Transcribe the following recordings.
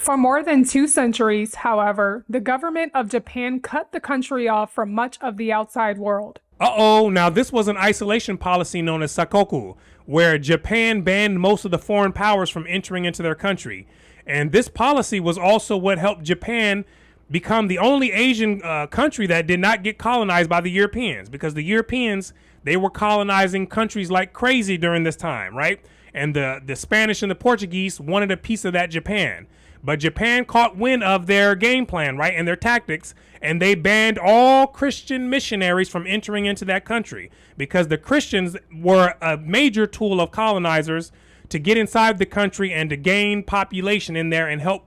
For more than 2 centuries, however, the government of Japan cut the country off from much of the outside world. Now this was an isolation policy known as Sakoku, where Japan banned most of the foreign powers from entering into their country. And this policy was also what helped Japan become the only Asian country that did not get colonized by the Europeans, because the Europeans, they were colonizing countries like crazy during this time, right? And the Spanish and the Portuguese wanted a piece of that Japan. But Japan caught wind of their game plan, right, and their tactics, and they banned all Christian missionaries from entering into that country, because the Christians were a major tool of colonizers to get inside the country and to gain population in there and help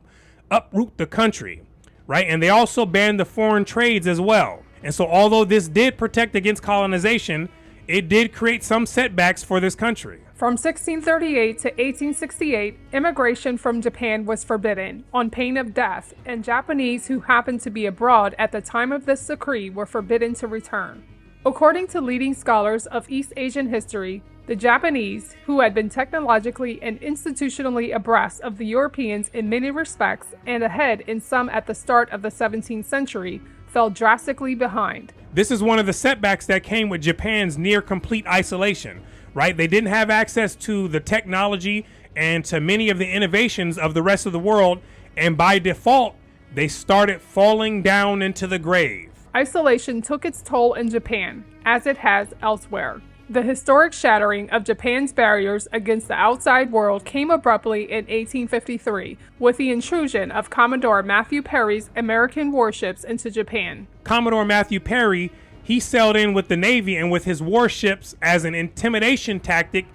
uproot the country, right? And they also banned the foreign trades as well. And so although this did protect against colonization, it did create some setbacks for this country. From 1638 to 1868, immigration from Japan was forbidden, on pain of death, and Japanese who happened to be abroad at the time of this decree were forbidden to return. According to leading scholars of East Asian history, the Japanese, who had been technologically and institutionally abreast of the Europeans in many respects and ahead in some at the start of the 17th century, fell drastically behind. This is one of the setbacks that came with Japan's near complete isolation, right? They didn't have access to the technology and to many of the innovations of the rest of the world, and by default, they started falling down into the grave. Isolation took its toll in Japan, as it has elsewhere. The historic shattering of Japan's barriers against the outside world came abruptly in 1853 with the intrusion of Commodore Matthew Perry's American warships into Japan. Commodore Matthew Perry, he sailed in with the Navy and with his warships as an intimidation tactic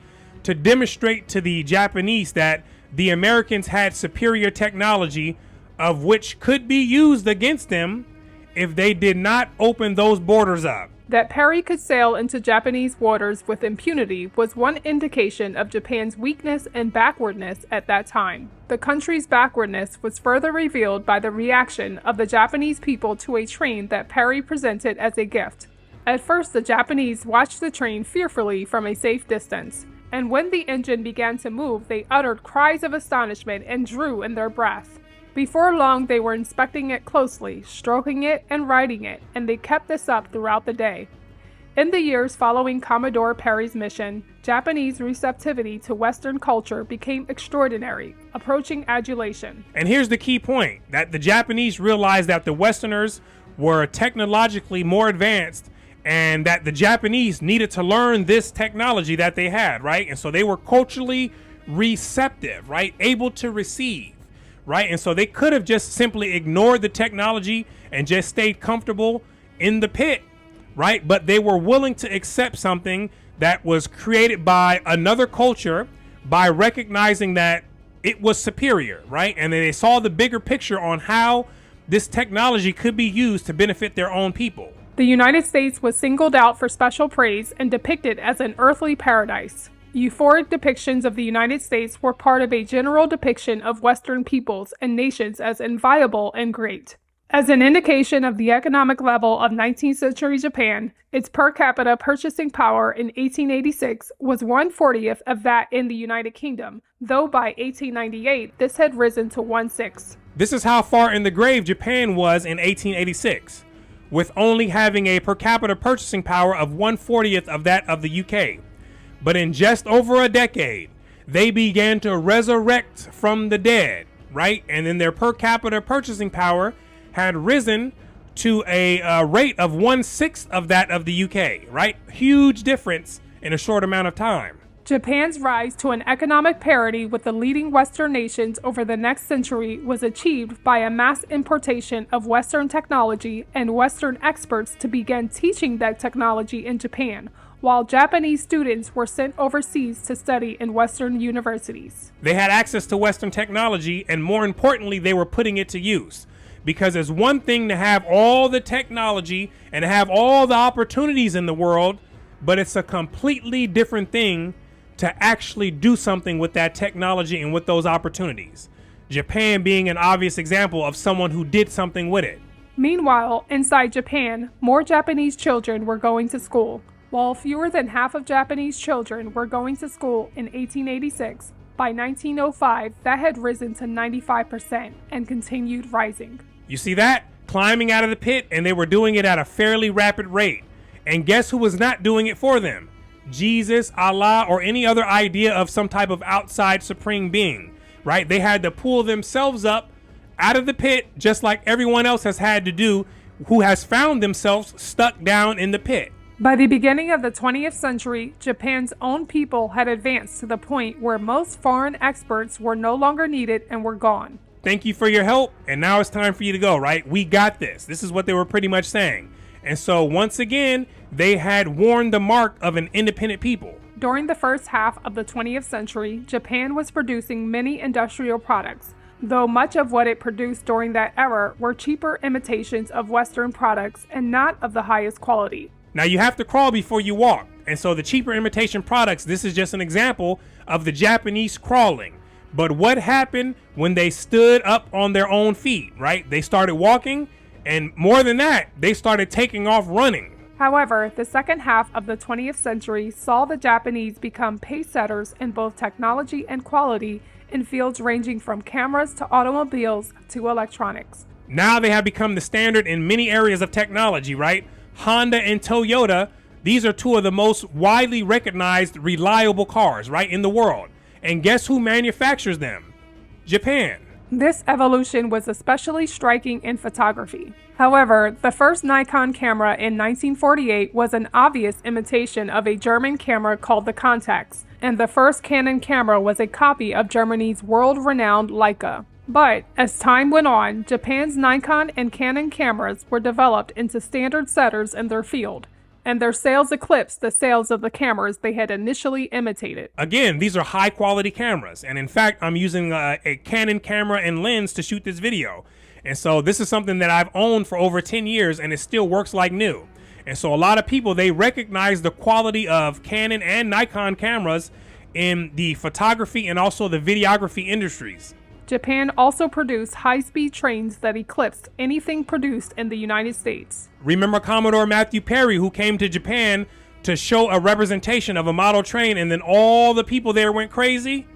to demonstrate to the Japanese that the Americans had superior technology of which could be used against them if they did not open those borders up. That Perry could sail into Japanese waters with impunity was one indication of Japan's weakness and backwardness at that time. The country's backwardness was further revealed by the reaction of the Japanese people to a train that Perry presented as a gift. At first, the Japanese watched the train fearfully from a safe distance, and when the engine began to move, they uttered cries of astonishment and drew in their breath. Before long, they were inspecting it closely, stroking it and riding it, and they kept this up throughout the day. In the years following Commodore Perry's mission, Japanese receptivity to Western culture became extraordinary, approaching adulation. And here's the key point, that the Japanese realized that the Westerners were technologically more advanced and that the Japanese needed to learn this technology that they had, right? And so they were culturally receptive, right? Able to receive. Right. And so they could have just simply ignored the technology and just stayed comfortable in the pit. Right. But they were willing to accept something that was created by another culture by recognizing that it was superior. Right. And they saw the bigger picture on how this technology could be used to benefit their own people. The United States was singled out for special praise and depicted as an earthly paradise. Euphoric depictions of the United States were part of a general depiction of Western peoples and nations as inviolable and great. As an indication of the economic level of 19th century Japan, its per capita purchasing power in 1886 was 1/40th of that in the United Kingdom, though by 1898 this had risen to 1/6. This is how far in the grave Japan was in 1886, with only having a per capita purchasing power of 1/40th of that of the UK. But in just over a decade, they began to resurrect from the dead, right? And then their per capita purchasing power had risen to a rate of 1/6 of that of the UK, right? Huge difference in a short amount of time. Japan's rise to an economic parity with the leading Western nations over the next century was achieved by a mass importation of Western technology and Western experts to begin teaching that technology in Japan, while Japanese students were sent overseas to study in Western universities. They had access to Western technology, and more importantly, they were putting it to use. Because it's one thing to have all the technology and to have all the opportunities in the world, but it's a completely different thing to actually do something with that technology and with those opportunities. Japan being an obvious example of someone who did something with it. Meanwhile, inside Japan, more Japanese children were going to school. While fewer than half of Japanese children were going to school in 1886, By 1905, that had risen to 95% and continued rising. You see that? Climbing out of the pit, and they were doing it at a fairly rapid rate. And guess who was not doing it for them? Jesus, Allah, or any other idea of some type of outside supreme being, right? They had to pull themselves up out of the pit, just like everyone else has had to do who has found themselves stuck down in the pit. By the beginning of the 20th century, Japan's own people had advanced to the point where most foreign experts were no longer needed and were gone. Thank you for your help, and now it's time for you to go, right? We got this. This is what they were pretty much saying. And so once again, they had worn the mark of an independent people. During the first half of the 20th century, Japan was producing many industrial products, though much of what it produced during that era were cheaper imitations of Western products and not of the highest quality. Now you have to crawl before you walk. And so the cheaper imitation products, this is just an example of the Japanese crawling. But what happened when they stood up on their own feet, right? They started walking, and more than that, they started taking off running. However, the second half of the 20th century saw the Japanese become pace setters in both technology and quality in fields ranging from cameras to automobiles to electronics. Now they have become the standard in many areas of technology, right? Honda and Toyota, these are two of the most widely recognized reliable cars, right, in the world. And guess who manufactures them? Japan. This evolution was especially striking in photography. However, the first Nikon camera in 1948 was an obvious imitation of a German camera called the Contax, and the first Canon camera was a copy of Germany's world-renowned Leica. But as time went on, Japan's Nikon and Canon cameras were developed into standard setters in their field, and their sales eclipsed the sales of the cameras they had initially imitated. Again, these are high quality cameras. And in fact, I'm using a Canon camera and lens to shoot this video. And so this is something that I've owned for over 10 years and it still works like new. And so a lot of people, they recognize the quality of Canon and Nikon cameras in the photography and also the videography industries. Japan also produced high-speed trains that eclipsed anything produced in the United States. Remember Commodore Matthew Perry, who came to Japan to show a representation of a model train, and then all the people there went crazy?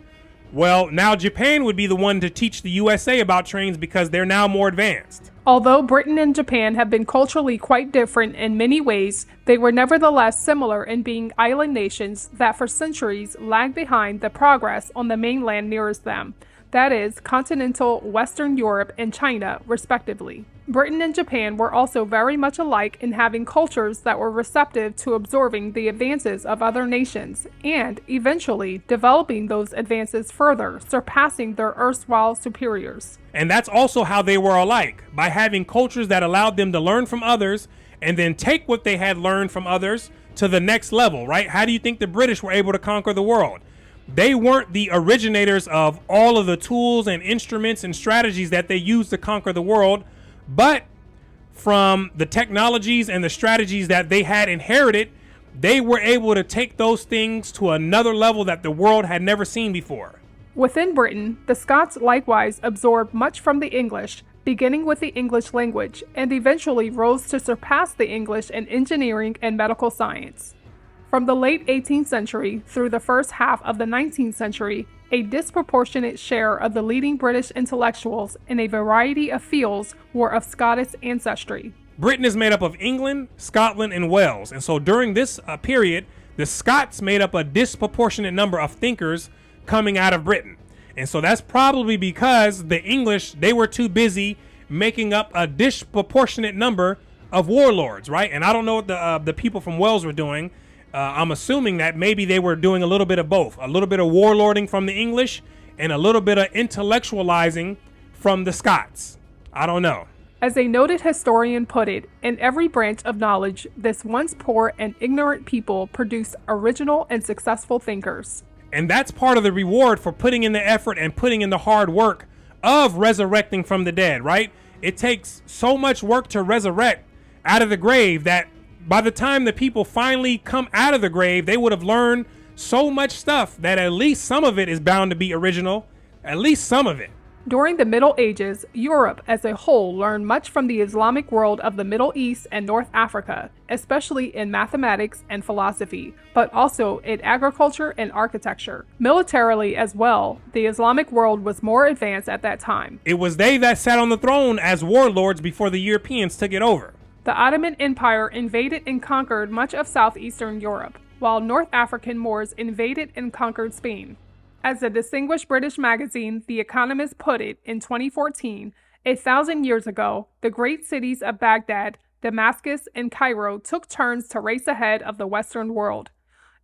Well, now Japan would be the one to teach the USA about trains because they're now more advanced. Although Britain and Japan have been culturally quite different in many ways, they were nevertheless similar in being island nations that for centuries lagged behind the progress on the mainland nearest them. That is, continental Western Europe and China, respectively. Britain and Japan were also very much alike in having cultures that were receptive to absorbing the advances of other nations, and, eventually, developing those advances further, surpassing their erstwhile superiors. And that's also how they were alike, by having cultures that allowed them to learn from others, and then take what they had learned from others to the next level, right? How do you think the British were able to conquer the world? They weren't the originators of all of the tools and instruments and strategies that they used to conquer the world, but from the technologies and the strategies that they had inherited, they were able to take those things to another level that the world had never seen before. Within Britain, the Scots likewise absorbed much from the English, beginning with the English language, and eventually rose to surpass the English in engineering and medical science. From the late 18th century through the first half of the 19th century, a disproportionate share of the leading British intellectuals in a variety of fields were of Scottish ancestry. Britain is made up of England, Scotland, and Wales. And so during this period, the Scots made up a disproportionate number of thinkers coming out of Britain. And so that's probably because the English, they were too busy making up a disproportionate number of warlords, right? And I don't know what the people from Wales were doing. I'm assuming that maybe they were doing a little bit of both, a little bit of warlording from the English and a little bit of intellectualizing from the Scots. I don't know. As a noted historian put it, in every branch of knowledge, this once poor and ignorant people produced original and successful thinkers. And that's part of the reward for putting in the effort and putting in the hard work of resurrecting from the dead, right? It takes so much work to resurrect out of the grave that by the time the people finally come out of the grave, they would have learned so much stuff that at least some of it is bound to be original. At least some of it. During the Middle Ages, Europe as a whole learned much from the Islamic world of the Middle East and North Africa, especially in mathematics and philosophy, but also in agriculture and architecture. Militarily as well, the Islamic world was more advanced at that time. It was they that sat on the throne as warlords before the Europeans took it over. The Ottoman Empire invaded and conquered much of southeastern Europe, while North African Moors invaded and conquered Spain. As the distinguished British magazine The Economist put it in 2014, 1,000 years ago, the great cities of Baghdad, Damascus, and Cairo took turns to race ahead of the Western world.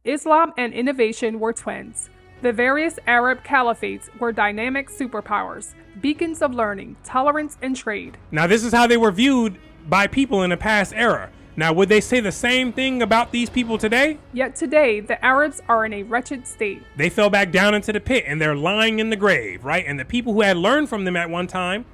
Islam and innovation were twins. The various Arab caliphates were dynamic superpowers, beacons of learning, tolerance, and trade. Now, this is how they were viewed by people in the past era. Now, would they say the same thing about these people today? Yet today, the Arabs are in a wretched state. They fell back down into the pit and they're lying in the grave, right? And the people who had learned from them at one time,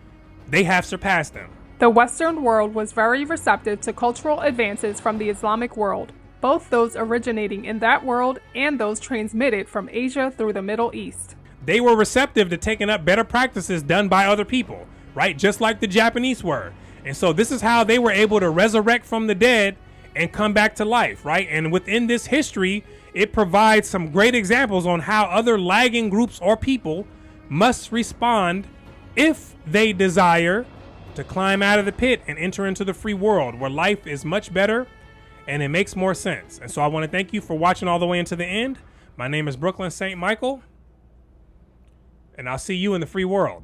they have surpassed them. The Western world was very receptive to cultural advances from the Islamic world, both those originating in that world and those transmitted from Asia through the Middle East. They were receptive to taking up better practices done by other people, right? Just like the Japanese were. And so this is how they were able to resurrect from the dead and come back to life, right? And within this history, it provides some great examples on how other lagging groups or people must respond if they desire to climb out of the pit and enter into the free world where life is much better and it makes more sense. And so I want to thank you for watching all the way into the end. My name is Brooklyn St. Michael, and I'll see you in the free world.